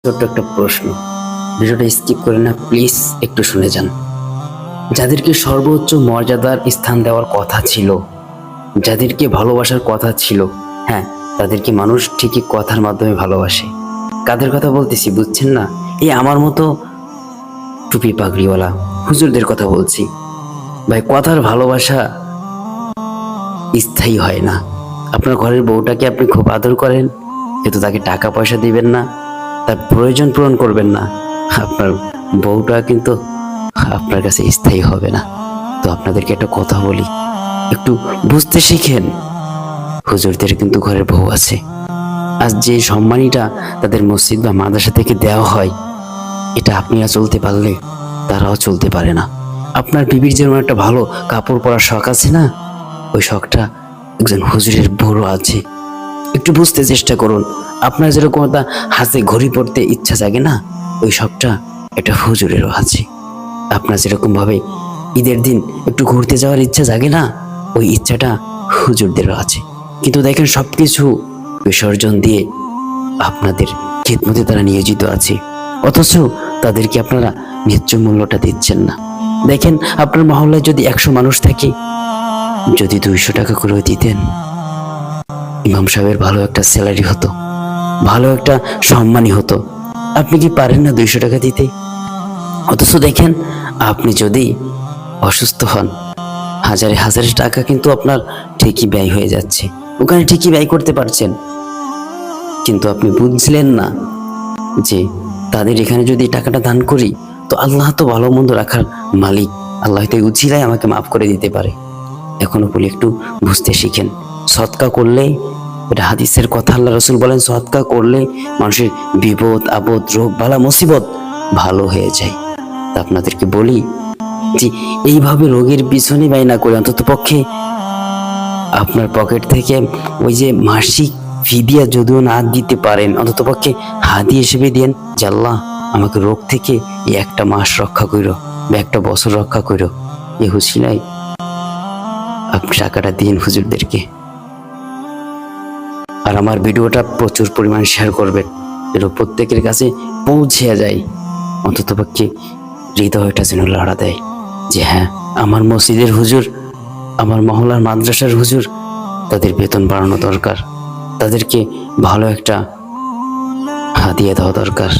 ছোট্ট একটা প্রশ্ন, ভিডিওটা স্কিপ করে না প্লিজ, একটু শুনে যান। যাদেরকে সর্বোচ্চ মর্যাদার স্থান দেওয়ার কথা ছিল, যাদেরকে ভালোবাসার কথা ছিল, হ্যাঁ, তাদেরকে মানুষ ঠিকই কথার মাধ্যমে ভালোবাসে। কাদের কথা বলতেছি বুঝছেন না? এই আমার মতো টুপি পাগড়িওয়ালা হুজুরদের কথা বলছি। ভাই, কথার ভালোবাসা স্থায়ী হয় না। আপনার ঘরের বউটাকে আপনি খুব আদর করেন, কিন্তু তাকে টাকা পয়সা দিবেন না, তার প্রয়োজন পূরণ করবেন না, আপনার বউটা কিন্তু আপনার কাছে স্থায়ী হবে না। তো আপনাদেরকে একটা কথা বলি, একটু বুঝতে শিখেন। হুজুরদের কিন্তু ঘরের বউ আছে। আজ যে সম্মানীটা তাদের মসজিদ বা মাদ্রাসা থেকে দেওয়া হয়, এটা আপনারা চলতে পারলে তারাও চলতে পারে না। আপনার বিবির যেমন একটা ভালো কাপড় পরার শখ আছে না, ওই শখটা একজন হুজুরের বড় আছে। একটু বুঝতে চেষ্টা করুন। আপনার যেরকম একটা হাতে ঘড়ি পড়তে ইচ্ছা জাগে না, ওই শখটা একটা হুজুরেরও আছে। আপনার যেরকম ভাবে ঈদের দিন একটু ঘুরতে যাওয়ার ইচ্ছা জাগে না, ওই ইচ্ছাটা হুজুরদেরও আছে। কিন্তু দেখেন, সবকিছু বিসর্জন দিয়ে আপনাদের খেদমতে তারা নিয়োজিত আছে, অথচ তাদেরকে আপনারা ন্যায্য মূল্যটা দিচ্ছেন না। দেখেন, আপনার মহল্লায় যদি 100 মানুষ থাকে, যদি 200 টাকা করে দিতেন, ইমাম সাহেবের ভালো একটা স্যালারি হতো, ভালো একটা সম্মানী হতো। আপনি কি পারেন না 200 টাকা দিতে? অথচ দেখেন, আপনি যদি অসুস্থ হন, হাজারে হাজারে টাকা কিন্তু আপনার ঠিকই ব্যয় হয়ে যাচ্ছে, ওখানে ঠিকই ব্যয় করতে পারছেন। কিন্তু আপনি বুঝলেন না যে তাদের এখানে যদি টাকাটা দান করি, তো আল্লাহ তো ভালো মন্দ রাখার মালিক, আল্লাহ তো উচিলাই আমাকে মাফ করে দিতে পারে। এখনো বলি, একটু বুঝতে শিখেন। সৎকা করলে, এটা হাদিসের কথা, আল্লাহ রসুল বলেন, সৎকা করলে মানুষের বিপদ আপদ রোগ বালা মুসিবত ভালো হয়ে যায়। তা আপনাদেরকে বলি যে এইভাবে রোগের পিছনে ব্যয় না করে অন্তত পক্ষে আপনার পকেট থেকে ওই যে মাসিক ফিদিয়া যদিও না দিতে পারেন, অন্তত পক্ষে হাদি হিসেবে দেন যে আল্লাহ আমাকে রোগ থেকে এই একটা মাস রক্ষা করো বা একটা বছর রক্ষা করো। এ হুসিলাই আপনি টাকাটা দিন হুজুরদেরকে। আর আমার ভিডিওটা প্রচুর পরিমাণ শেয়ার করবেন, যেন প্রত্যেকের কাছে পৌঁছে যায়। অন্তত পক্ষে হৃদয়টা যেন লড়া দেয় যে হ্যাঁ, আমার মসজিদের হুজুর, আমার মহল্লার মাদ্রাসার হুজুর, তাদের বেতন বাড়ানো দরকার, তাদেরকে ভালো একটা হাদিয়া দেওয়া দরকার।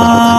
ভালো থাকবেন।